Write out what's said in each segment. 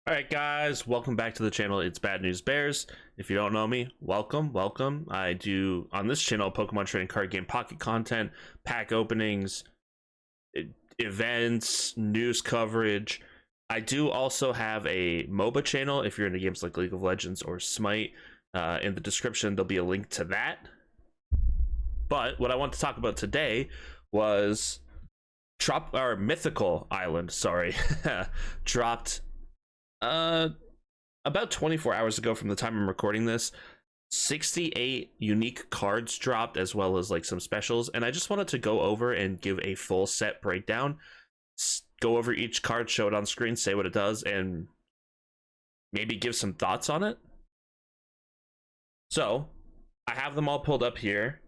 All right, guys, welcome back to the channel. It's Bad News Bears. If you don't know me, welcome. I do on this channel Pokemon trading card game pocket content, pack openings, events, news coverage. I do also have a MOBA channel. If you're into games like League of Legends or Smite, in the description there'll be a link to that. But what I want to talk about today was Mythical Island. Sorry, dropped about 24 hours ago from the time I'm recording this. 68 unique cards dropped, as well as like some specials, and I just wanted to go over and give a full set breakdown, go over each card, show it on screen, say what it does, and maybe give some thoughts on it. So I have them all pulled up here.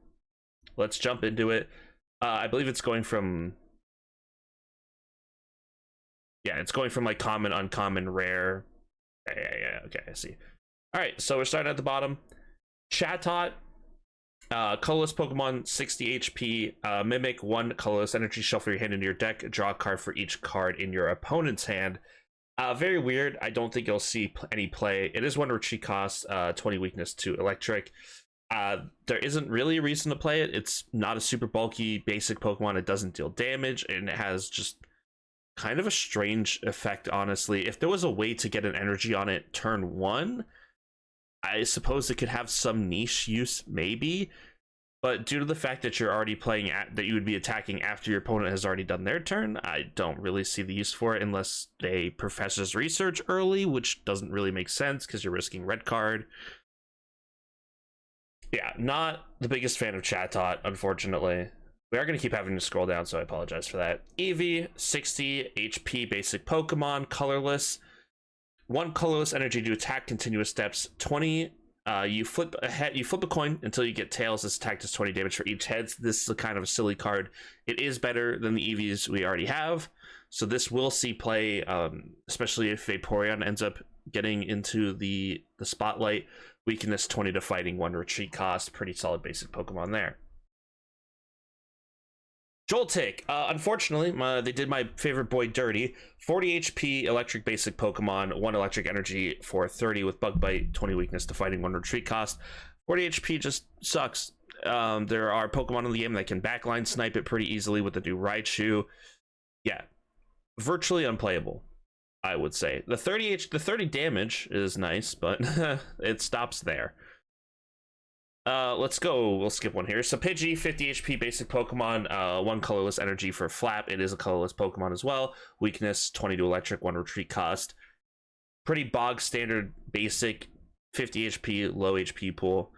Let's jump into it. I believe it's going from it's going from like common, uncommon, rare. Yeah. Okay, I see. All right, so we're starting at the bottom. Chatot, colorless Pokemon, 60 HP. Mimic, 1 colorless energy. Shuffle your hand into your deck. Draw a card for each card in your opponent's hand. Very weird. I don't think you'll see any play. It is 1 retreat cost, 20 weakness to electric. There isn't really a reason to play it. It's not a super bulky basic Pokemon. It doesn't deal damage, and it has just kind of a strange effect, honestly. If there was a way to get an energy on it turn 1, I suppose it could have some niche use, maybe. But due to the fact that you're already playing that you would be attacking after your opponent has already done their turn, I don't really see the use for it unless they Professor's Research early, which doesn't really make sense because you're risking red card. Yeah, not the biggest fan of Chatot, unfortunately. We are going to keep having to scroll down, so I apologize for that. Eevee, 60 HP basic Pokemon, colorless. 1 colorless energy to attack, continuous steps. 20. You flip a coin until you get tails. This attack does 20 damage for each head. This is a kind of a silly card. It is better than the Eevees we already have, so this will see play, especially if Vaporeon ends up getting into the spotlight. Weakness 20 to fighting, 1 retreat cost. Pretty solid basic Pokemon there. Joltik, unfortunately, they did my favorite boy dirty. 40 HP electric basic Pokemon, 1 electric energy for 30 with bug bite, 20 weakness to fighting, 1 retreat cost. 40 HP just sucks. There are Pokemon in the game that can backline snipe it pretty easily with the new Raichu. Yeah, virtually unplayable, I would say. The 30 damage is nice, but it stops there. Let's go. We'll skip one here. So Pidgey, 50 HP basic Pokemon, 1 colorless energy for Flap. It is a colorless Pokemon as well. Weakness 20 to electric, 1 retreat cost. Pretty bog standard basic, 50 HP, low HP pool.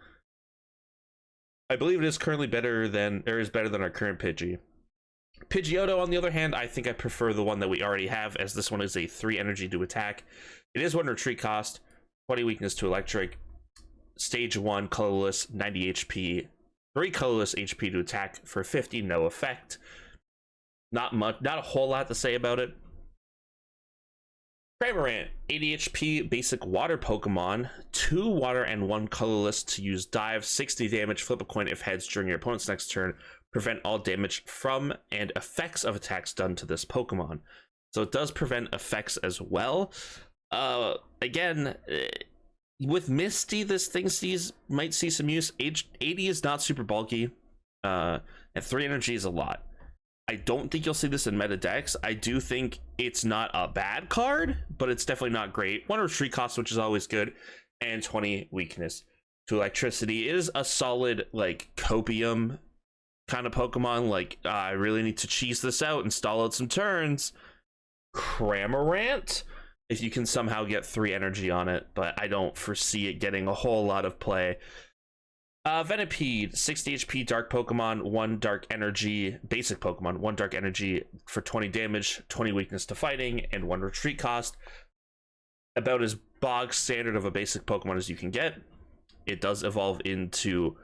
I believe it is currently better than our current Pidgey. Pidgeotto, on the other hand, I think I prefer the one that we already have, as this one is a 3 energy to attack. It is 1 retreat cost, 20 weakness to electric. Stage 1 colorless, 90 HP, 3 colorless HP to attack for 50, no effect. Not a whole lot to say about it. Cramorant, 80 HP basic water Pokemon, 2 water and 1 colorless to use dive, 60 damage, flip a coin if heads during your opponent's next turn, prevent all damage from and effects of attacks done to this Pokemon. So it does prevent effects as well. Again, with Misty, this thing might see some use. 80 is not super bulky, and 3 energy is a lot. I don't think you'll see this in meta decks. I do think it's not a bad card, but it's definitely not great. 1 retreat cost, which is always good, and 20 weakness to electricity. It is a solid like copium kind of Pokemon. Like, I really need to cheese this out and stall out some turns. Cramorant, if you can somehow get 3 energy on it, but I don't foresee it getting a whole lot of play. Venipede, 60 HP dark Pokemon, 1 dark energy basic Pokemon, 1 dark energy for 20 damage, 20 weakness to fighting, and 1 retreat cost. About as bog standard of a basic Pokemon as you can get. It does evolve into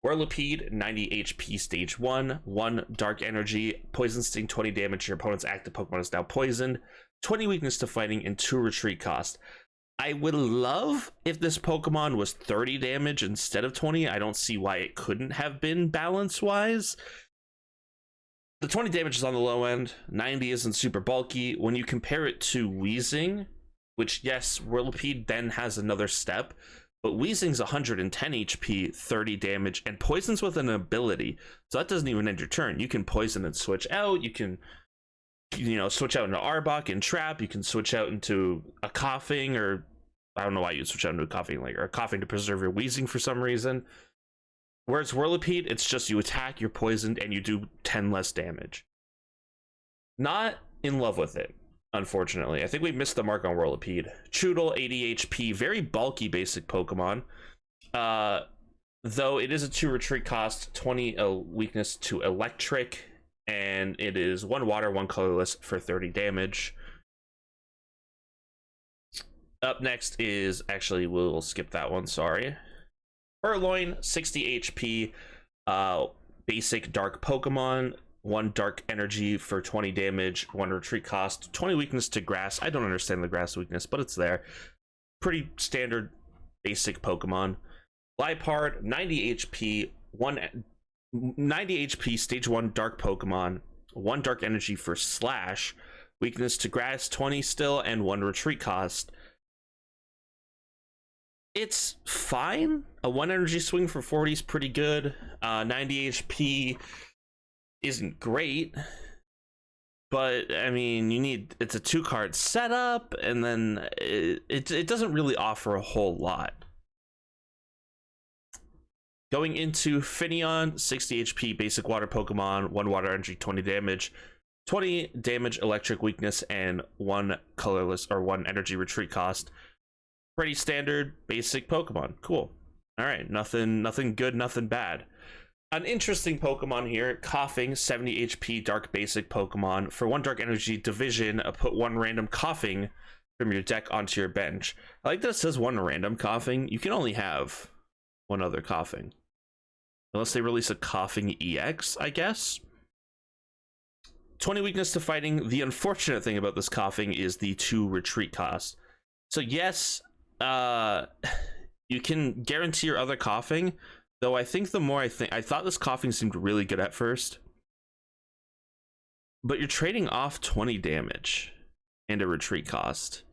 Whirlipede, 90 HP stage 1, 1 dark energy, poison sting, 20 damage. Your opponent's active Pokemon is now poisoned, 20 weakness to fighting, and 2 retreat cost. I would love if this Pokemon was 30 damage instead of 20. I don't see why it couldn't have been balance-wise. The 20 damage is on the low end. 90 isn't super bulky. When you compare it to Weezing, which, yes, Whirlipede then has another step, but Weezing's 110 HP, 30 damage, and poisons with an ability. So that doesn't even end your turn. You can poison and switch out. You can, switch out into Arbok and Trap. You can switch out into a Coughing, or I don't know why you'd switch out into a Coughing, or a Coughing to preserve your Weezing for some reason. Whereas Whirlipede, it's just you attack, you're poisoned, and you do 10 less damage. Not in love with it, unfortunately. I think we missed the mark on Whirlipede. Choodle, 80 HP, very bulky basic Pokemon. Though it is a 2 retreat cost, 20 weakness to electric, and it is 1 water, 1 colorless for 30 damage. Up next is, actually, we'll skip that one, sorry. Purloin, 60 HP, basic dark Pokemon, 1 dark energy for 20 damage, 1 retreat cost, 20 weakness to grass. I don't understand the grass weakness, but it's there. Pretty standard basic Pokemon. Liepard, 90 HP, 90 HP, stage 1 dark Pokemon, 1 dark energy for slash, weakness to grass, 20 still, and 1 retreat cost. It's fine. A 1 energy swing for 40 is pretty good. 90 HP isn't great, but I mean, it's a 2-card setup, and then it doesn't really offer a whole lot. Going into Finneon, 60 HP, basic water Pokemon, 1 water energy, 20 damage, 20 damage, electric weakness, and 1 colorless or 1 energy retreat cost. Pretty standard basic Pokemon. Cool. All right, nothing good, nothing bad. An interesting Pokemon here, Coughing, 70 HP, dark basic Pokemon. For 1 dark energy division, put 1 random Coughing from your deck onto your bench. I like that it says 1 random Coughing. You can only have 1 other Coughing, unless they release a Coughing EX, I guess. 20 weakness to fighting. The unfortunate thing about this Coughing is the 2 retreat cost. So yes, you can guarantee your other Coughing, though I think the more I thought this Coughing seemed really good at first, but you're trading off 20 damage and a retreat cost.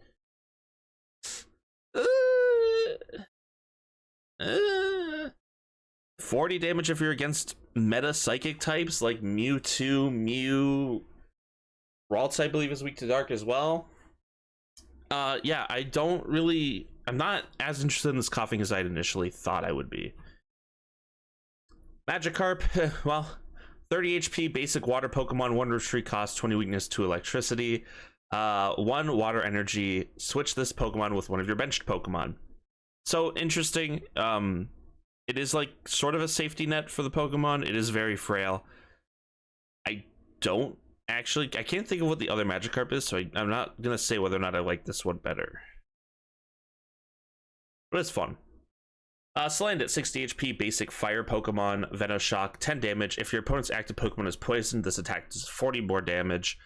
40 damage if you're against meta psychic types like Mewtwo, Mew, Ralts I believe is weak to dark as well. Yeah, I'm not as interested in this Coughing as I'd initially thought I would be. Magikarp, well, 30 HP, basic water Pokemon, 1 retreat cost, 20 weakness to electricity, 1 water energy. Switch this Pokemon with one of your benched Pokemon. So interesting. It is like sort of a safety net for the Pokemon. It is very frail. I can't think of what the other Magikarp is, so I'm not gonna say whether or not I like this one better. But it's fun. Salandit, 60 HP, basic fire Pokemon, Venoshock, 10 damage. If your opponent's active Pokemon is poisoned, this attack does 40 more damage.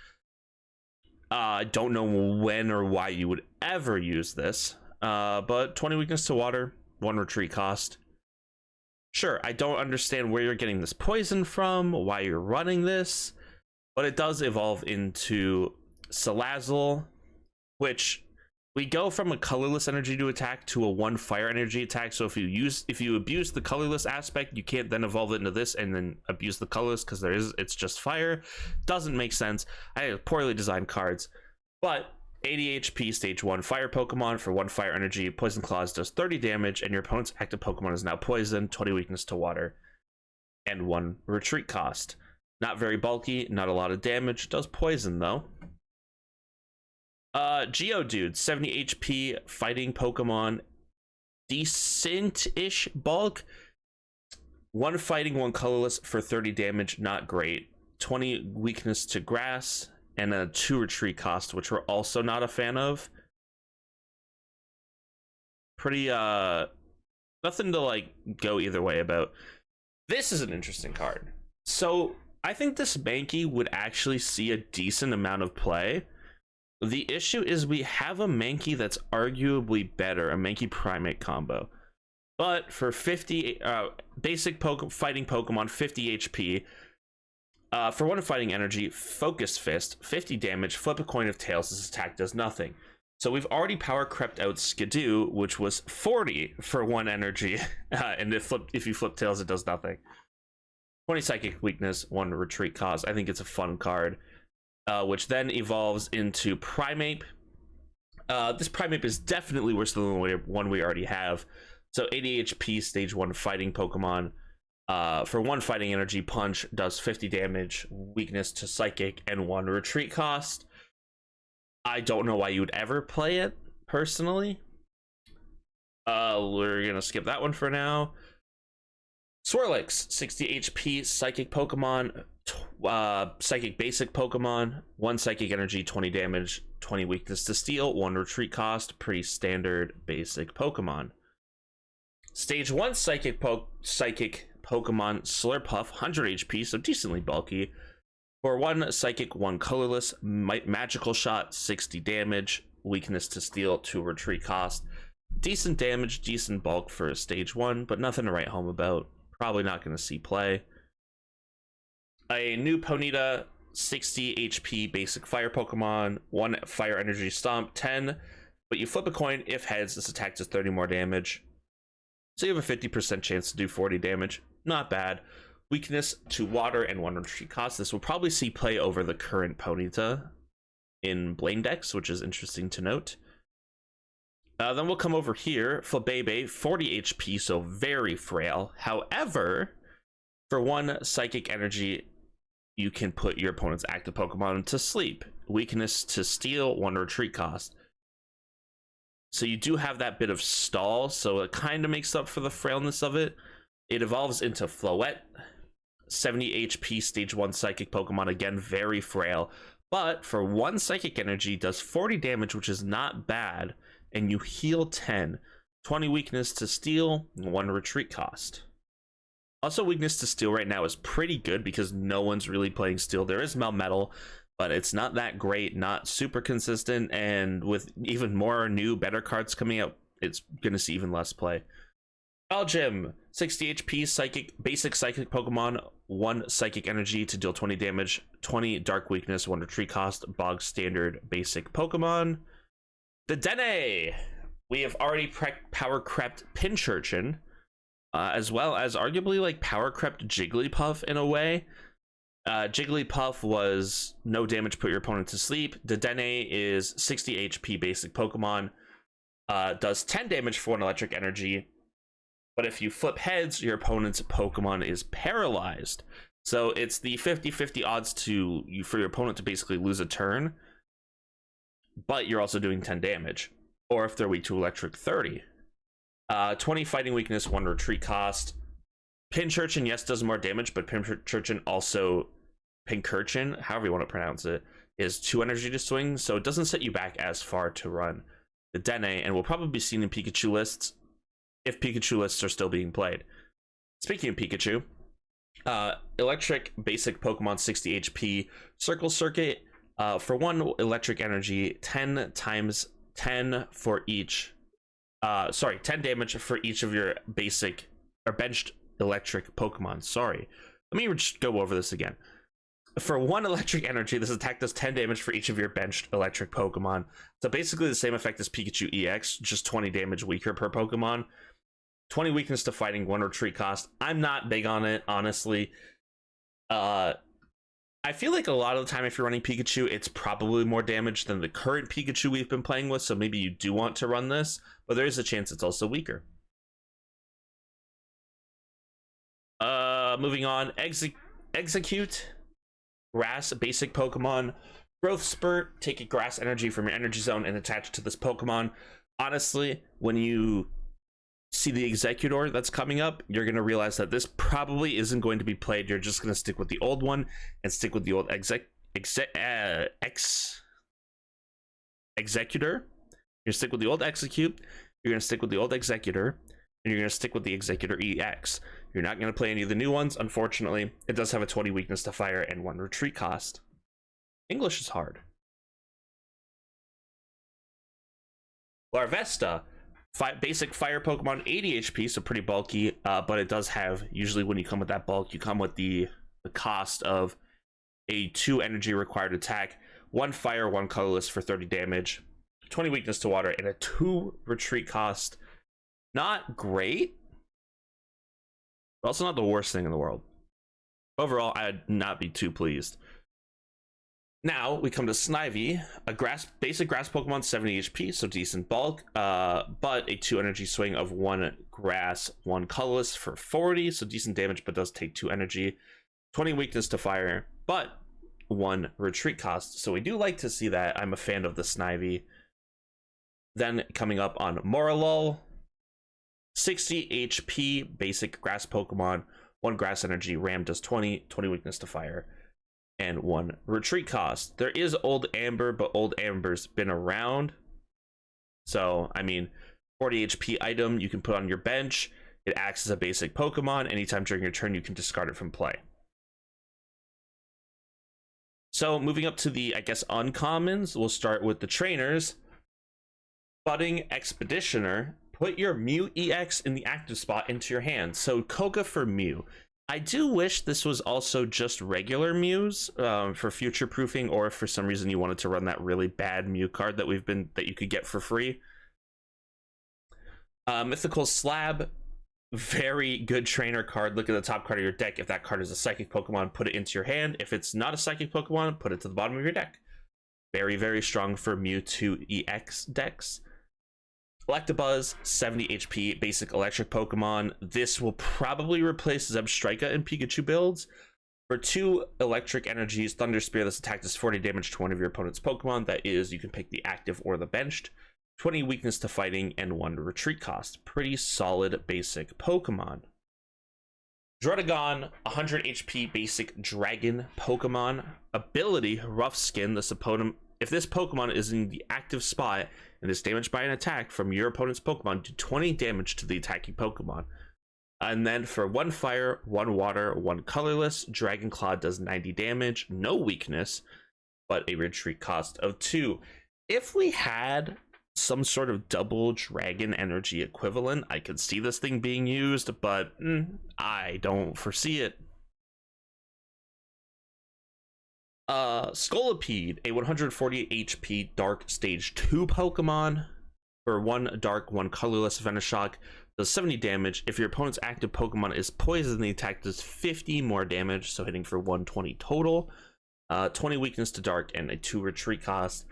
I don't know when or why you would ever use this, but 20 weakness to water, 1 retreat cost. Sure, I don't understand where you're getting this poison from, why you're running this, but it does evolve into Salazzle, which we go from a colorless energy to attack to a 1 fire energy attack. So if you abuse the colorless aspect, you can't then evolve it into this and then abuse the colorless because it's just fire. Doesn't make sense. I have poorly designed cards, but 80 HP, stage 1 fire Pokemon. For 1 fire energy, Poison Claws does 30 damage, and your opponent's active Pokemon is now poisoned, 20 weakness to water, and 1 retreat cost. Not very bulky, not a lot of damage, does poison though. Geodude, 70 HP, fighting Pokemon, decent-ish bulk. 1 fighting, 1 colorless for 30 damage, not great. 20 weakness to grass, and a 2 retreat cost, which we're also not a fan of. Pretty, nothing to like go either way about. This is an interesting card. So I think this Mankey would actually see a decent amount of play. The issue is we have a Mankey that's arguably better, a Mankey Primate combo. But for 50 basic fighting Pokemon, 50 HP, for 1 fighting energy, Focus Fist, 50 damage, flip a coin of tails, this attack does nothing. So we've already power crept out Skidoo, which was 40 for 1 energy, and if you flip tails, it does nothing. 20 psychic weakness, 1 retreat cost. I think it's a fun card, which then evolves into Primeape. This Primeape is definitely worse than the one we already have. So 80 HP, stage 1 fighting Pokemon. For 1 fighting energy, Punch does 50 damage, weakness to psychic, and 1 retreat cost. I don't know why you would ever play it, personally. We're gonna skip that one for now. Swirlix, 60 HP, psychic Pokemon, psychic basic Pokemon, 1 psychic energy, 20 damage, 20 weakness to steel, 1 retreat cost, pretty standard basic Pokemon. Stage 1 psychic Pokemon, Slurpuff, 100 HP, so decently bulky. For 1 psychic, 1 colorless, magical shot, 60 damage, weakness to steel, 2 retreat cost. Decent damage, decent bulk for a stage 1, but nothing to write home about. Probably not going to see play. A new Ponyta, 60 HP basic fire Pokemon, 1 fire energy stomp, 10. But you flip a coin, if heads, this attack does 30 more damage. So you have a 50% chance to do 40 damage. Not bad. Weakness to water and 1 retreat cost. This will probably see play over the current Ponyta in Blaine decks, which is interesting to note. Then we'll come over here. Flabebe, 40 HP, so very frail. However, for 1 psychic energy, you can put your opponent's active Pokemon to sleep. Weakness to steel, 1 retreat cost. So you do have that bit of stall, so it kind of makes up for the frailness of it. It evolves into Floette, 70 HP, stage 1 psychic Pokemon, again very frail, but for 1 psychic energy does 40 damage, which is not bad, and you heal 10, 20 weakness to steel, 1 retreat cost. Also, weakness to steel right now is pretty good because no one's really playing steel. There is Melmetal, but it's not that great, not super consistent, and with even more new, better cards coming out, it's gonna see even less play. Belgium, 60 HP, basic psychic Pokemon, 1 psychic energy to deal 20 damage, 20 dark weakness, 1 retreat cost, bog standard basic Pokemon. The Dene, we have already power crept Pinchurchin, as well as arguably like power crept Jigglypuff in a way. Jigglypuff was no damage, put your opponent to sleep. The Dene is 60 HP basic Pokemon, does 10 damage for 1 electric energy. But if you flip heads, your opponent's Pokemon is paralyzed. So it's the 50-50 odds for your opponent to basically lose a turn, but you're also doing 10 damage. Or if they're weak to electric, 30. 20 fighting weakness, 1 retreat cost. Pinchurchin, yes, does more damage, but Pinchurchin also, Pincurchin, however you want to pronounce it, is 2 energy to swing, so it doesn't set you back as far to run the Dene, and will probably be seen in Pikachu lists, if Pikachu lists are still being played. Speaking of Pikachu, electric basic Pokemon, 60 HP, Circle Circuit, for 1 electric energy, 10 times 10 for each, 10 damage for each of your basic or benched electric Pokemon. Sorry, let me just go over this again. For 1 electric energy, this attack does 10 damage for each of your benched electric Pokemon. So basically the same effect as Pikachu EX, just 20 damage weaker per Pokemon. 20 weakness to fighting, 1 retreat cost. I'm not big on it, honestly. I feel like a lot of the time if you're running Pikachu, it's probably more damage than the current Pikachu we've been playing with, so maybe you do want to run this, but there is a chance it's also weaker. Moving on, Execute, Grass, basic Pokemon, Growth Spurt, take a grass energy from your energy zone and attach it to this Pokemon. Honestly, when you see the Executor that's coming up, you're going to realize that this probably isn't going to be played. You're just going to stick with the old one and stick with the old Executor. You're going to stick with the old Execute, you're going to stick with the old Executor, and you're going to stick with the Executor EX. You're not going to play any of the new ones, unfortunately. It does have a 20 weakness to fire and 1 retreat cost. English is hard. Larvesta, basic fire Pokemon, 80 HP, so pretty bulky, but it does have, usually when you come with that bulk, you come with the cost of a 2 energy required attack, 1 fire, 1 colorless for 30 damage. 20 weakness to water, and a 2 retreat cost. Not great, but also not the worst thing in the world. Overall, I'd not be too pleased. Now we come to Snivy, a basic grass Pokemon, 70 HP, so decent bulk, but a 2 energy swing of 1 grass, 1 colorless for 40, so decent damage, but does take 2 energy. 20 weakness to fire, but 1 retreat cost. So we do like to see that. I'm a fan of the Snivy. Then coming up on Moralol, 60 HP, basic grass Pokemon, 1 grass energy, Ram does 20 weakness to fire, and 1 retreat cost. There is Old Amber, but Old Amber's been around. So, I mean, 40 HP item you can put on your bench. It acts as a basic Pokemon. Anytime during your turn, you can discard it from play. So, moving up to the, I guess, uncommons, we'll start with the trainers. Budding Expeditioner. Put your Mew EX in the active spot into your hand. So, Koga for Mew. I do wish this was also just regular Mews for future proofing, or if for some reason you wanted to run that really bad Mew card that you could get for free. Mythical Slab, very good trainer card. Look at the top card of your deck. If that card is a psychic Pokemon, put it into your hand. If it's not a psychic Pokemon, put it to the bottom of your deck. Very, very strong for Mewtwo EX decks. Electabuzz, 70 HP, basic electric Pokemon. This will probably replace Zebstrika in Pikachu builds. For 2 electric energies, Thunder Spear, this attack does 40 damage to one of your opponent's Pokemon. That is, you can pick the active or the benched. 20 weakness to fighting, and 1 retreat cost. Pretty solid basic Pokemon. Druddigon, 100 HP, basic dragon Pokemon. Ability, Rough Skin. If this Pokemon is in the active spot and is damaged by an attack from your opponent's Pokemon, do 20 damage to the attacking Pokemon. And then for 1 fire, 1 water, 1 colorless, Dragon Claw does 90 damage, no weakness, but a retreat cost of 2. If we had some sort of double dragon energy equivalent, I could see this thing being used, but I don't foresee it. Scolipede, a 140 HP Dark Stage 2 Pokemon. For 1 dark, 1 colorless, Venoshock does 70 damage. If your opponent's active Pokemon is poisoned, the attack does 50 more damage, so hitting for 120 total. 20 weakness to dark, and a 2 retreat cost.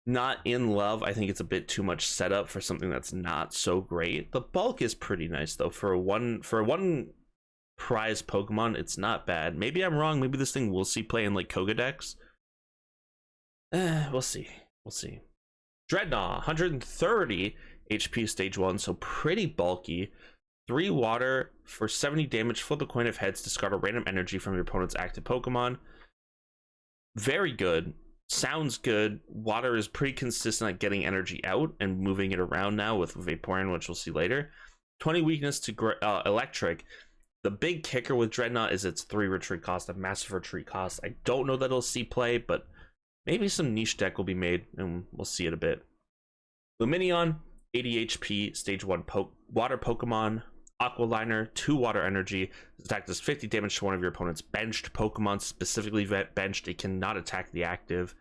Not in love. I think it's a bit too much setup for something that's not so great. The bulk is pretty nice though. For one prize Pokemon, it's not bad. Maybe I'm wrong. Maybe this thing will see play in like Koga decks. We'll see. Dreadnought, 130 HP stage 1, so pretty bulky. 3 water for 70 damage. Flip a coin of heads, discard a random energy from your opponent's active Pokemon. Very good. Sounds good. Water is pretty consistent at getting energy out and moving it around now with Vaporeon, which we'll see later. 20 weakness to electric. The big kicker with Dreadnought is its 3 retreat cost, a massive retreat cost. I don't know that it'll see play, but maybe some niche deck will be made, and we'll see it a bit. Lumineon, 80 HP, stage 1 water Pokemon. Aqualiner, 2 water energy. This attack does 50 damage to one of your opponent's benched Pokemon, specifically benched. It cannot attack the active.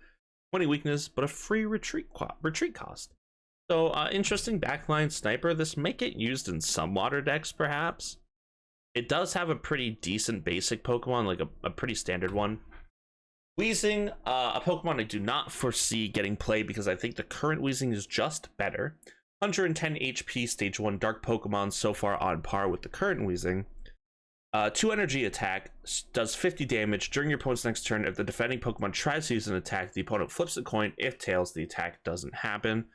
20 weakness, but a free retreat cost. So, interesting backline sniper. This may get used in some water decks, perhaps. It does have a pretty decent basic Pokemon, like a pretty standard one. Weezing, a Pokemon I do not foresee getting played because I think the current Weezing is just better. 110 HP, stage 1 dark Pokemon, so far on par with the current Weezing. 2 energy attack, does 50 damage. During your opponent's next turn, if the defending Pokemon tries to use an attack, the opponent flips a coin. If tails, the attack doesn't happen.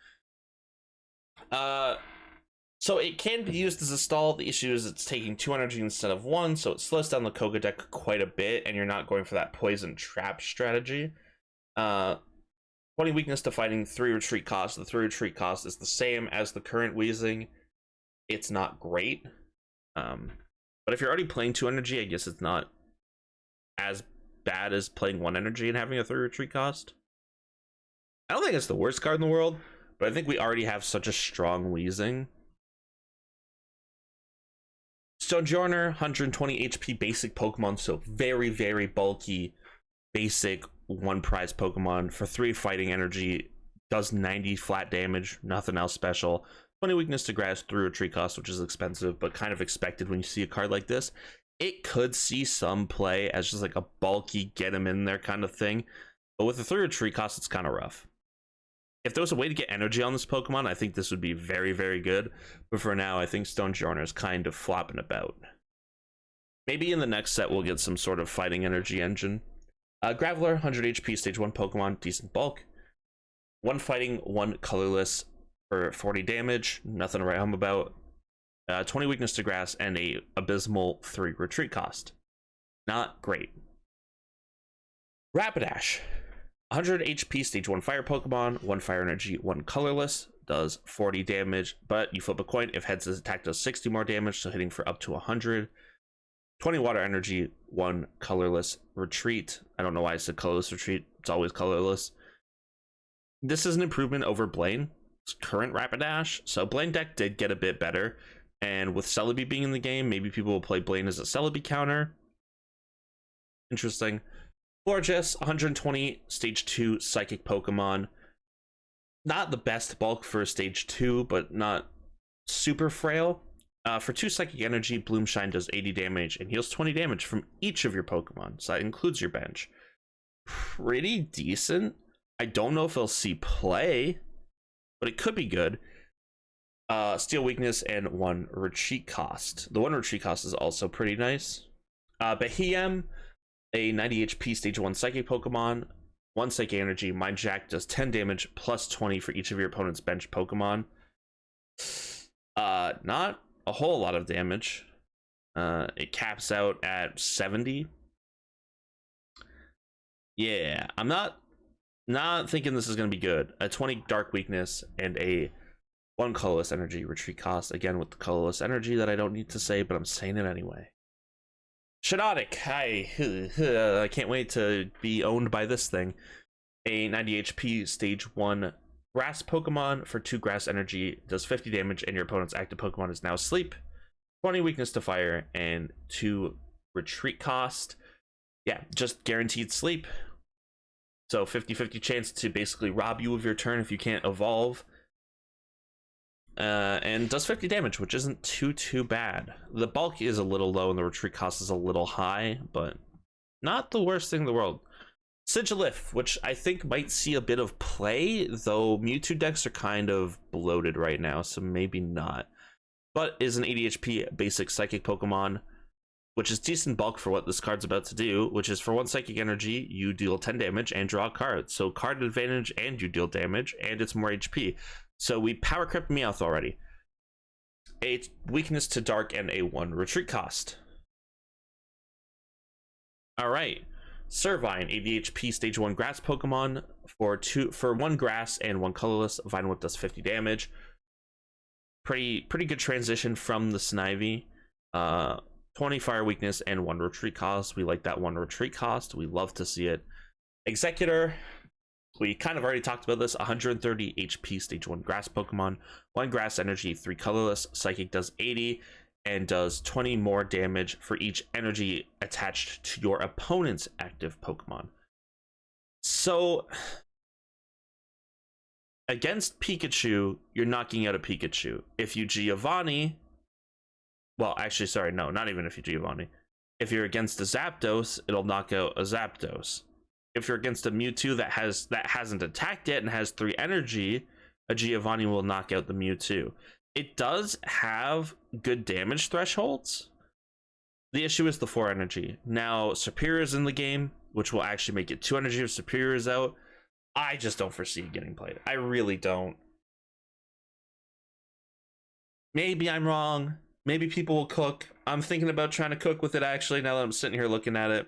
So it can be used as a stall. The issue is it's taking 2 energy instead of 1, so it slows down the Koga deck quite a bit, and you're not going for that poison trap strategy. 20 weakness to fighting, 3 retreat cost. The 3 retreat cost is the same as the current Weezing. It's not great. But if you're already playing 2 energy, I guess it's not as bad as playing 1 energy and having a 3 retreat cost. I don't think it's the worst card in the world, but I think we already have such a strong Weezing. Sojourner, 120 HP basic Pokemon, so very, very bulky, basic 1 prize Pokemon. For 3 fighting energy, does 90 flat damage, nothing else special. 20 weakness to grass, 3 retreat cost, which is expensive, but kind of expected when you see a card like this. It could see some play as just like a bulky, get him in there kind of thing. But with the 3 retreat cost, it's kind of rough. If there was a way to get energy on this Pokemon, I think this would be very, very good. But for now, I think Stonejourner is kind of flopping about. Maybe in the next set, we'll get some sort of fighting energy engine. Graveler, 100 HP, stage 1 Pokemon, decent bulk. 1 fighting, 1 colorless for 40 damage. Nothing to write home about. 20 weakness to grass, and a abysmal 3 retreat cost. Not great. Rapidash, 100 HP, stage 1 fire Pokemon, 1 fire energy, 1 colorless, does 40 damage, but you flip a coin. If heads, his attack does 60 more damage, so hitting for up to 100. 20 water energy, 1 colorless retreat. I don't know why I said colorless retreat. It's always colorless. This is an improvement over Blaine, current Rapidash. So Blaine deck did get a bit better. And with Celebi being in the game, maybe people will play Blaine as a Celebi counter. Interesting. Florges, 120 stage 2 psychic Pokemon. Not the best bulk for stage 2, but not super frail. For 2 psychic energy, Bloomshine does 80 damage and heals 20 damage from each of your Pokemon. So that includes your bench. Pretty decent. I don't know if it'll see play, but it could be good. Steel weakness and 1 retreat cost. The 1 retreat cost is also pretty nice. Behem, a 90 HP stage 1 psychic Pokemon. 1 psychic energy. Mind Jack does 10 damage plus 20 for each of your opponent's bench Pokemon. Not a whole lot of damage. It caps out at 70. Yeah, I'm not thinking this is going to be good. A 20 dark weakness and a 1 colorless energy retreat cost. Again, with the colorless energy that I don't need to say, but I'm saying it anyway. Shinotic, I can't wait to be owned by this thing. A 90 HP stage 1 grass Pokemon for 2 grass energy, does 50 damage, and your opponent's active Pokemon is now asleep. 20 weakness to fire and 2 retreat cost. Yeah, just guaranteed sleep. So 50-50 chance to basically rob you of your turn if you can't evolve. And does 50 damage, which isn't too bad. The bulk is a little low and the retreat cost is a little high, but not the worst thing in the world. Sigilif, which I think might see a bit of play, though Mewtwo decks are kind of bloated right now, so maybe not. But is an 80 HP basic psychic Pokemon, which is decent bulk for what this card's about to do, which is for 1 psychic energy, you deal 10 damage and draw a card. So card advantage and you deal damage, and it's more HP. So we power crept Meowth already. A weakness to dark and a 1 retreat cost. Alright. Servine, 80 HP stage 1 grass Pokemon for 1 grass and 1 colorless. Vine Whip does 50 damage. Pretty good transition from the Snivy. 20 fire weakness and 1 retreat cost. We like that 1 retreat cost. We love to see it. Executor, we kind of already talked about this. 130 HP stage 1 grass Pokemon. 1 grass energy, 3 colorless. Psychic does 80 and does 20 more damage for each energy attached to your opponent's active Pokemon. So against Pikachu, you're knocking out a Pikachu. If you Giovanni, well, actually, sorry, no, not even if you Giovanni. If you're against a Zapdos, it'll knock out a Zapdos. If you're against a Mewtwo that hasn't attacked yet and has 3 energy, a Giovanni will knock out the Mewtwo. It does have good damage thresholds. The issue is the 4 energy. Now, Superior's in the game, which will actually make it 2 energy if Superior's out. I just don't foresee it getting played. I really don't. Maybe I'm wrong. Maybe people will cook. I'm thinking about trying to cook with it, actually, now that I'm sitting here looking at it.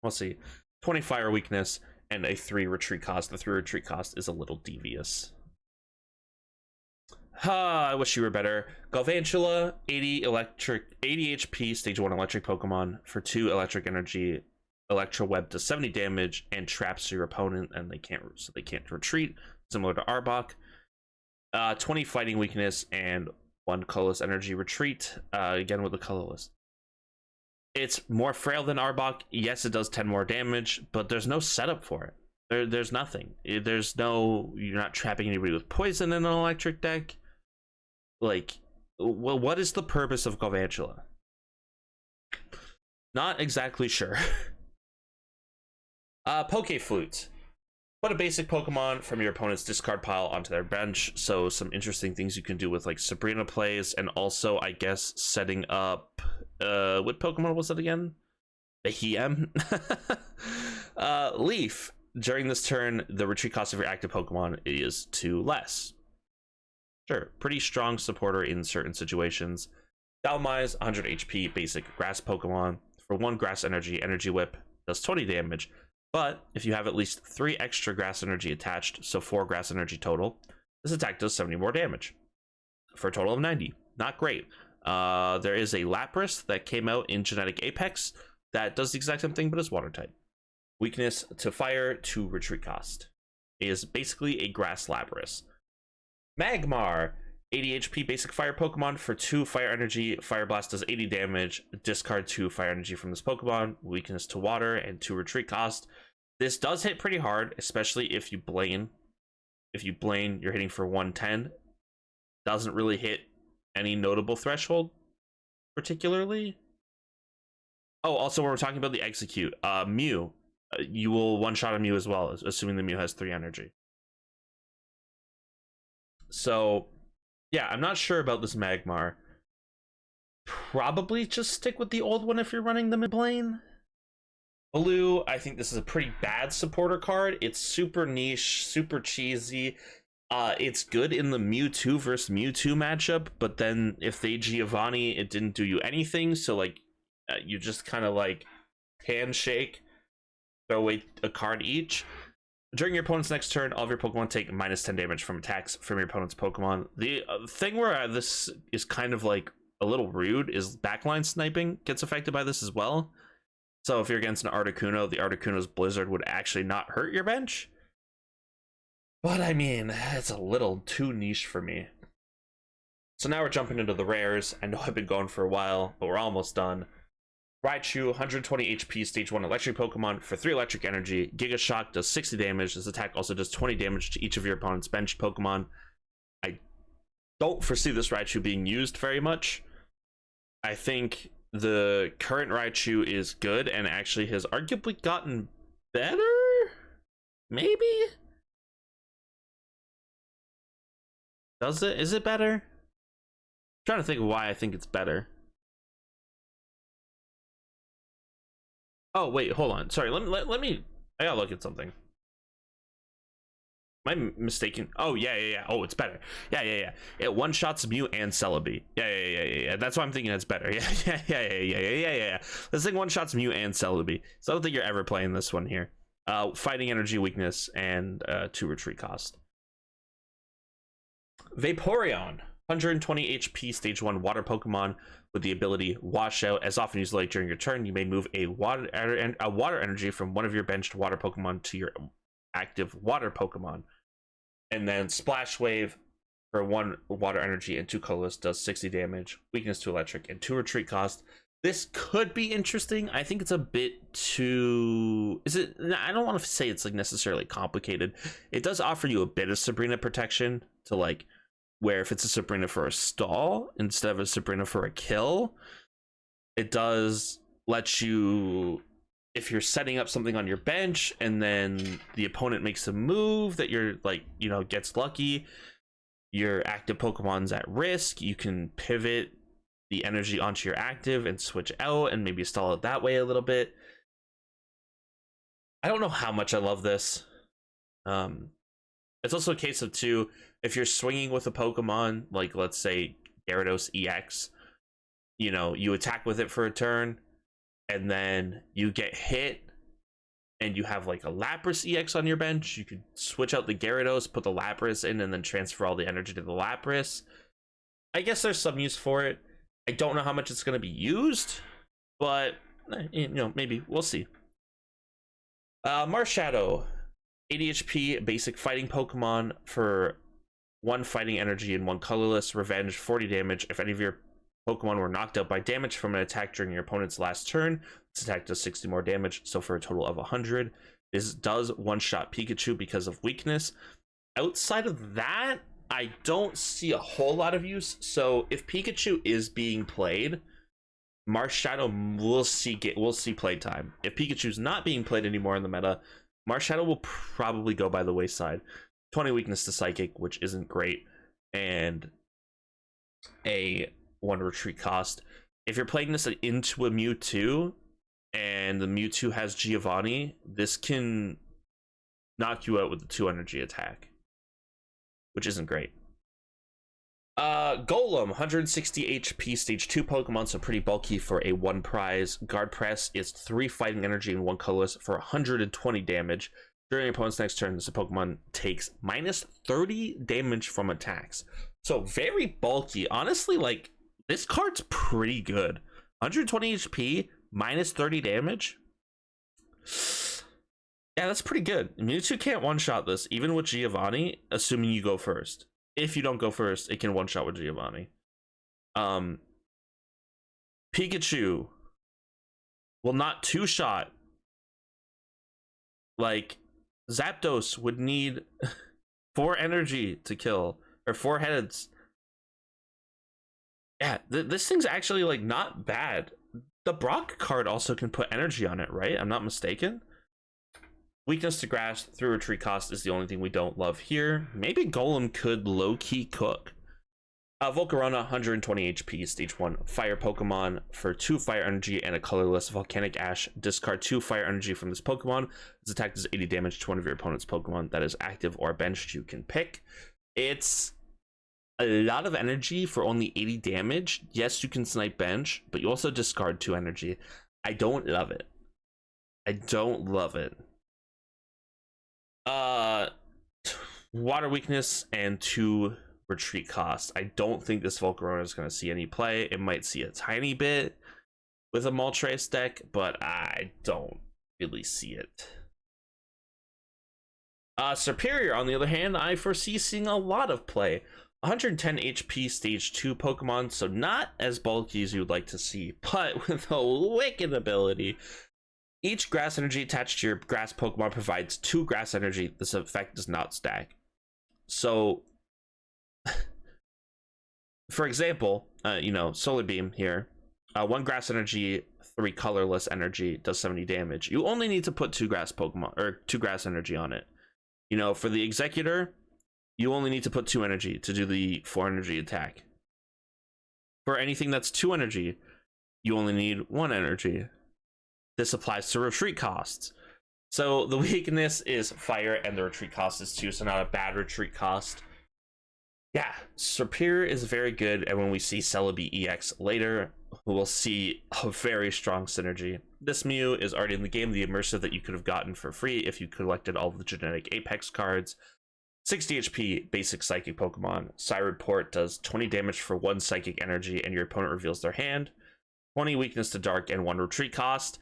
We'll see. 20 fire weakness and a 3 retreat cost. The 3 retreat cost is a little devious. I wish you were better. Galvantula, 80 HP, stage 1 electric Pokemon for 2 electric energy. Electro Web does 70 damage and traps your opponent, and they can't retreat, similar to Arbok. 20 fighting weakness and 1 colorless energy retreat, again with the colorless. It's more frail than Arbok. Yes, it does 10 more damage, but there's no setup for it. There's nothing. There's no, you're not trapping anybody with poison in an electric deck. Like, well, what is the purpose of Galvantula? Not exactly sure. Poke Flute. Put a basic Pokemon from your opponent's discard pile onto their bench. So some interesting things you can do with like Sabrina plays, and also I guess setting up what Pokemon was it again? Behem. Leaf. During this turn, the retreat cost of your active Pokemon is 2 less. Sure, pretty strong supporter in certain situations. Dalmai's 100 HP basic grass Pokemon. For 1 grass energy, Energy Whip does 20 damage. But if you have at least 3 extra grass energy attached, so 4 grass energy total, this attack does 70 more damage for a total of 90. Not great. There is a Lapras that came out in Genetic Apex that does the exact same thing, but is water type. Weakness to fire, 2 retreat cost. It is basically a grass Lapras. Magmar, 80 HP basic fire Pokemon. For 2 fire energy, Fire Blast does 80 damage. Discard 2 fire energy from this Pokemon. Weakness to water and 2 retreat cost. This does hit pretty hard, especially if you Blaine. If you Blaine, you're hitting for 110. Doesn't really hit any notable threshold, particularly. Oh, also when we're talking about the execute, Mew, you will one-shot a Mew as well, assuming the Mew has 3 energy. So, yeah, I'm not sure about this Magmar. Probably just stick with the old one if you're running them in Blaine. Blue, I think this is a pretty bad supporter card. It's super niche, super cheesy. It's good in the Mewtwo versus Mewtwo matchup, but then if they Giovanni, it didn't do you anything. So like, you just kind of like handshake, throw away a card each. During your opponent's next turn, all of your Pokemon take -10 damage from attacks from your opponent's Pokemon. The thing where this is kind of like a little rude is backline sniping gets affected by this as well. So if you're against an Articuno, the Articuno's Blizzard would actually not hurt your bench. But I mean, it's a little too niche for me. So now we're jumping into the rares. I know I've been going for a while, but we're almost done. Raichu, 120 HP, stage 1 electric Pokemon. For 3 electric energy, Giga Shock does 60 damage. This attack also does 20 damage to each of your opponent's benched Pokemon. I don't foresee this Raichu being used very much. I think the current Raichu is good and actually has arguably gotten better? Maybe? Does it? Is it better? I'm trying to think of why I think it's better. Oh, wait, hold on. Sorry, let me... I gotta look at something. Am I mistaken? Oh, yeah. Oh, it's better. Yeah. It one-shots Mew and Celebi. Yeah. That's why I'm thinking it's better. Yeah. This thing one-shots Mew and Celebi. So I don't think you're ever playing this one here. Fighting energy, weakness, and 2 retreat cost. Vaporeon, 120 HP, stage 1 water Pokemon with the ability Wash Out. As often used late during your turn, you may move a water energy from one of your benched water Pokemon to your active water Pokemon. And then Splash Wave for 1 water energy and 2 colorless does 60 damage, weakness to electric, and 2 retreat cost. This could be interesting. I think it's a bit too... I don't want to say it's like necessarily complicated. It does offer you a bit of Sabrina protection to like, where if it's a Sabrina for a stall instead of a Sabrina for a kill, it does let you, if you're setting up something on your bench and then the opponent makes a move that you're like, gets lucky, your active Pokemon's at risk, you can pivot the energy onto your active and switch out and maybe stall it that way a little bit. I don't know how much I love this. It's also a case of too, if you're swinging with a Pokemon, like let's say Gyarados EX, you attack with it for a turn and then you get hit and you have like a Lapras EX on your bench, you could switch out the Gyarados, put the Lapras in, and then transfer all the energy to the Lapras. I guess there's some use for it. I don't know how much it's going to be used, but maybe we'll see. Marshadow, 80 HP basic fighting Pokemon. For 1 fighting energy and 1 colorless. Revenge, 40 damage. If any of your Pokemon were knocked out by damage from an attack during your opponent's last turn, this attack does 60 more damage, so for a total of 100. does one-shot Pikachu because of weakness. Outside of that, I don't see a whole lot of use. So if Pikachu is being played, Marshadow will see playtime. If Pikachu's not being played anymore in the meta, Marshadow will probably go by the wayside. 20 weakness to Psychic, which isn't great, and a 1 retreat cost. If you're playing this into a Mewtwo, and the Mewtwo has Giovanni, this can knock you out with the 2 energy attack, which isn't great. Golem, 160 HP, stage 2 Pokemon, so pretty bulky for a 1 prize. Guard Press is 3 fighting energy and 1 colorless for 120 damage. During your opponent's next turn, this Pokemon takes minus 30 damage from attacks. So very bulky. Honestly, like, this card's pretty good. 120 HP, minus 30 damage. Yeah, that's pretty good. Mewtwo can't one-shot this, even with Giovanni, assuming you go first. If you don't go first, it can one-shot with Giovanni. Pikachu will not two-shot. Like, Zapdos would need 4 energy to kill, or 4 heads. Yeah, this thing's actually, like, not bad. The Brock card also can put energy on it, right? I'm not mistaken. Weakness to grass through retreat cost is the only thing we don't love here. Maybe Golem could low-key cook. Volcarona, 120 HP, stage 1 fire Pokemon for 2 fire energy and a colorless Volcanic Ash. Discard 2 fire energy from this Pokemon. Its attack does 80 damage to one of your opponent's Pokemon that is active or benched. You can pick. It's a lot of energy for only 80 damage. Yes, you can snipe bench, but you also discard 2 energy. I don't love it. I don't love it. Water weakness and 2 retreat cost. I don't think this Volcarona is going to see any play. It might see a tiny bit with a Moltres deck, but I don't really see it. Superior, on the other hand, I foresee seeing a lot of play. 110 HP, stage 2 Pokemon, so not as bulky as you'd like to see, but with a wicked ability. Each grass energy attached to your grass Pokemon provides 2 grass energy. This effect does not stack. So, for example, Solar Beam here, 1 grass energy, 3 colorless energy, does 70 damage. You only need to put 2 grass Pokemon, or 2 grass energy on it. For the Executor, you only need to put 2 energy to do the 4 energy attack. For anything that's 2 energy, you only need 1 energy. This applies to retreat costs. So the weakness is fire and the retreat cost is 2, so not a bad retreat cost. Yeah, Superior is very good, and when we see Celebi EX later, we'll see a very strong synergy. This Mew is already in the game, the immersive that you could have gotten for free if you collected all the genetic Apex cards. 60 HP, basic Psychic Pokemon. Siren Port does 20 damage for 1 Psychic energy, and your opponent reveals their hand. 20 weakness to Dark and 1 retreat cost.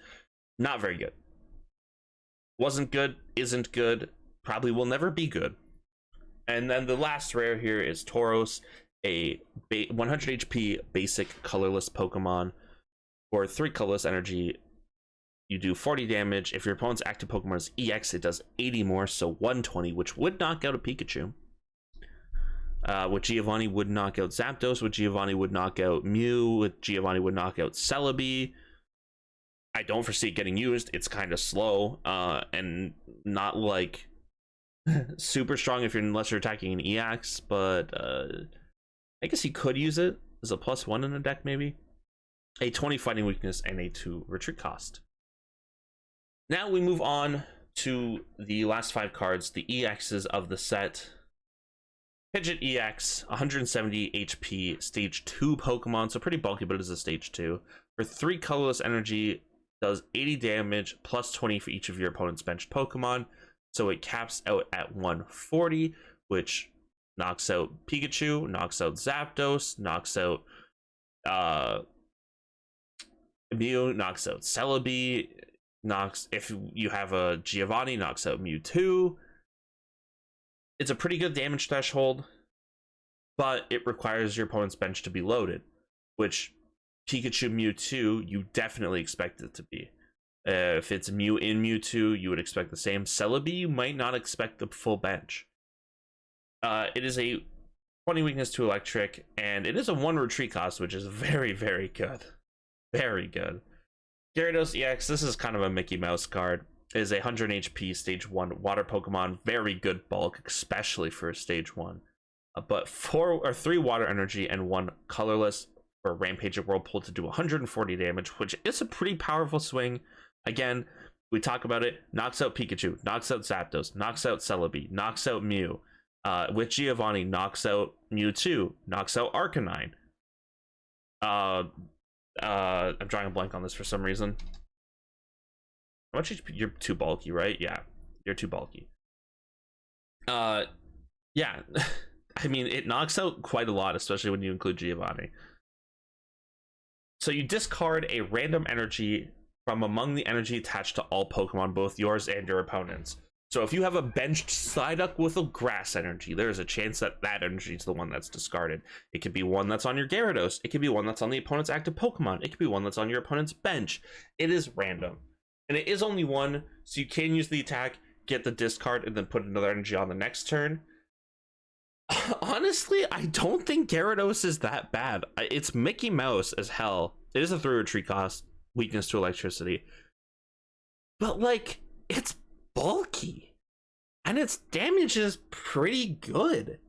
Not very good. Wasn't good, isn't good, probably will never be good. And then the last rare here is Tauros, a 100 HP basic colorless Pokemon. For 3 colorless energy, you do 40 damage. If your opponent's active Pokemon is EX, it does 80 more, so 120, which would knock out a Pikachu. With Giovanni would knock out Zapdos, with Giovanni would knock out Mew, with Giovanni would knock out Celebi. I don't foresee it getting used. It's kind of slow, and not like super strong unless you're attacking an EX, but I guess you could use it as a +1 in a deck, maybe. A 20 fighting weakness and a 2 retreat cost. Now we move on to the last 5 cards, the EXs of the set. Pidgeot EX, 170 HP, stage 2 Pokemon, so pretty bulky, but it is a stage 2. For 3 colorless energy, does 80 damage, plus 20 for each of your opponent's benched Pokemon. So it caps out at 140, which knocks out Pikachu, knocks out Zapdos, knocks out Mew, knocks out Celebi, if you have a Giovanni, knocks out Mewtwo. It's a pretty good damage threshold, but it requires your opponent's bench to be loaded, which Pikachu Mewtwo, you definitely expect it to be. If it's Mew in Mewtwo, you would expect the same. Celebi, you might not expect the full bench. It is a 20 weakness to electric, and it is a 1 retreat cost, which is very, very good. Very good. Gyarados EX, this is kind of a Mickey Mouse card. It is a 100 HP stage 1 water Pokemon. Very good bulk, especially for a stage 1. But 3 water energy and 1 colorless for Rampage at Whirlpool to do 140 damage, which is a pretty powerful swing. Again, we talk about it. Knocks out Pikachu, knocks out Zapdos, knocks out Celebi, knocks out Mew. With Giovanni, knocks out Mewtwo, knocks out Arcanine. I'm drawing a blank on this for some reason. How much HP? You're too bulky, right? Yeah, you're too bulky. Yeah. I mean, it knocks out quite a lot, especially when you include Giovanni. So you discard a random energy from among the energy attached to all Pokemon, both yours and your opponent's. So if you have a benched Psyduck with a grass energy, there's a chance that that energy is the one that's discarded. It could be one that's on your Gyarados. It could be one that's on the opponent's active Pokemon. It could be one that's on your opponent's bench. It is random. And it is only one, so you can use the attack, get the discard, and then put another energy on the next turn. Honestly, I don't think Gyarados is that bad. It's Mickey Mouse as hell. It is a 3 retreat cost, weakness to electricity. But, like, it's bulky. And its damage is pretty good.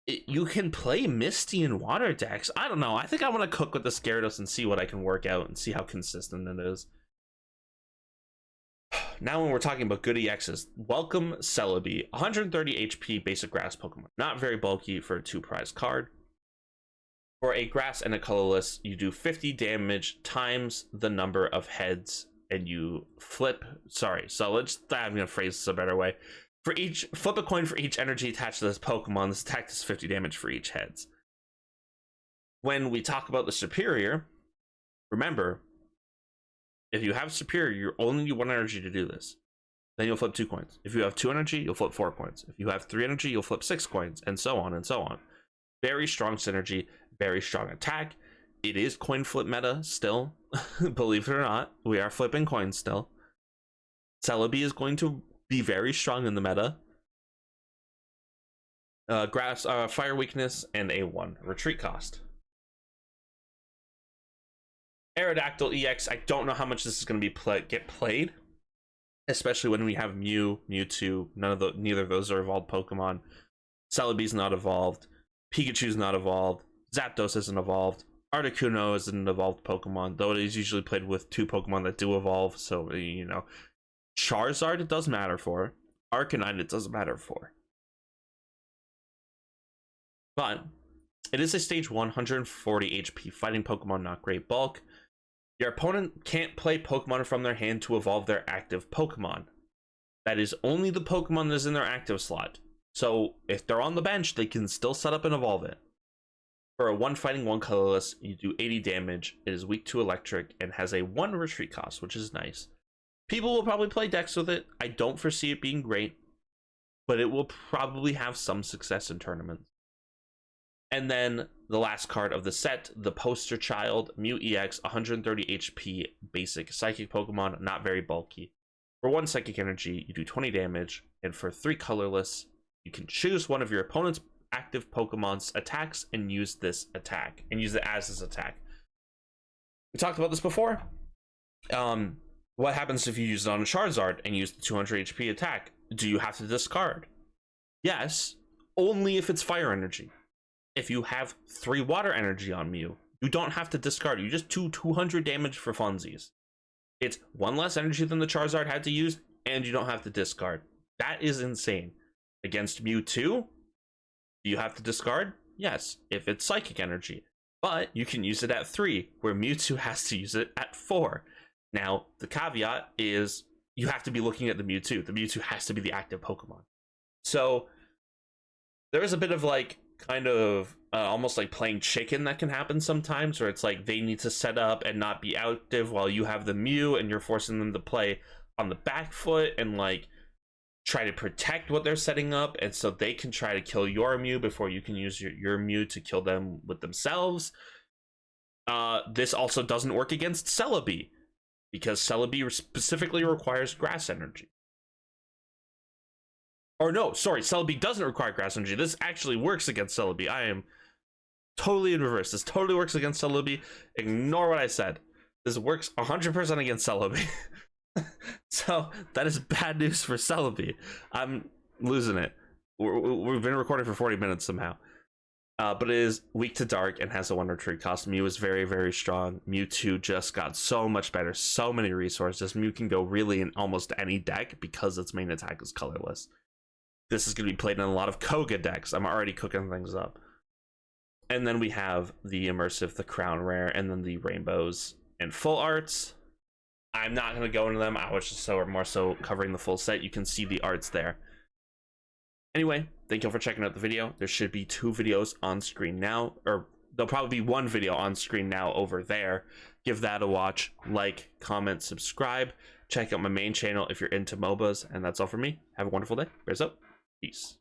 You can play Misty and Water decks. I don't know. I think I want to cook with this Gyarados and see what I can work out and see how consistent it is. Now when we're talking about good EXs, welcome Celebi. 130 HP basic grass Pokemon. Not very bulky for a 2 prize card. For a grass and a colorless, you do 50 damage times the number of heads and you flip. Sorry, so I'm going to phrase this a better way. Flip a coin for each energy attached to this Pokemon. This attack does 50 damage for each heads. When we talk about the superior, remember, if you have superior, you only need 1 energy to do this. Then you'll flip 2 coins. If you have 2 energy, you'll flip 4 coins. If you have 3 energy, you'll flip 6 coins, and so on and so on. Very strong synergy, very strong attack. It is coin flip meta still. Believe it or not, we are flipping coins still. Celebi is going to be very strong in the meta. Fire weakness and a 1 retreat cost. Aerodactyl EX, I don't know how much this is going to be get played, especially when we have Mew, Mewtwo. Neither of those are evolved Pokemon. Celebi's not evolved. Pikachu's not evolved. Zapdos isn't evolved. Articuno is an evolved Pokemon, though it is usually played with 2 Pokemon that do evolve. So you know, Charizard it does matter for. Arcanine it doesn't matter for. But it is a stage 140 HP fighting Pokemon, not great bulk. Your opponent can't play Pokemon from their hand to evolve their active Pokemon. That is only the Pokemon that is in their active slot. So if they're on the bench, they can still set up and evolve it. For a 1 fighting, 1 colorless, you do 80 damage. It is weak to electric and has a 1 retreat cost, which is nice. People will probably play decks with it. I don't foresee it being great, but it will probably have some success in tournaments. And then the last card of the set, the poster child, Mew EX, 130 HP basic psychic Pokemon, not very bulky. For 1 psychic energy, you do 20 damage, and for 3 colorless, you can choose one of your opponent's active Pokemon's attacks and use this attack, and use it as his attack. We talked about this before. What happens if you use it on a Charizard and use the 200 HP attack? Do you have to discard? Yes, only if it's fire energy. If you have 3 water energy on Mew, you don't have to discard. You just do 200 damage for funsies. It's 1 less energy than the Charizard had to use, and you don't have to discard. That is insane. Against Mewtwo, do you have to discard? Yes, if it's psychic energy. But you can use it at 3, where Mewtwo has to use it at 4. Now, the caveat is you have to be looking at the Mewtwo. The Mewtwo has to be the active Pokemon. So there is a bit of like kind of almost like playing chicken that can happen sometimes, where it's like they need to set up and not be active while you have the Mew and you're forcing them to play on the back foot and like try to protect what they're setting up, and so they can try to kill your Mew before you can use your Mew to kill them with themselves. This also doesn't work against Celebi. because Celebi specifically requires grass energy. Or no, sorry, Celebi doesn't require grass energy. This actually works against Celebi. I am totally in reverse. This totally works against Celebi. Ignore what I said. This works 100% against Celebi. So that is bad news for Celebi. I'm losing it. We've been recording for 40 minutes somehow. But it is weak to dark and has a Wonder Tree cost. Mew is very, very strong. Mewtwo just got so much better. So many resources. Mew can go really in almost any deck because its main attack is colorless. This is going to be played in a lot of Koga decks. I'm already cooking things up. And then we have the Immersive, the Crown Rare, and then the Rainbows and Full Arts. I'm not going to go into them. I was just more so covering the full set. You can see the arts there. Anyway, thank you all for checking out the video. There should be 2 videos on screen now, or there'll probably be 1 video on screen now over there. Give that a watch, like, comment, subscribe. Check out my main channel if you're into MOBAs, and that's all for me. Have a wonderful day. Bears up. Peace.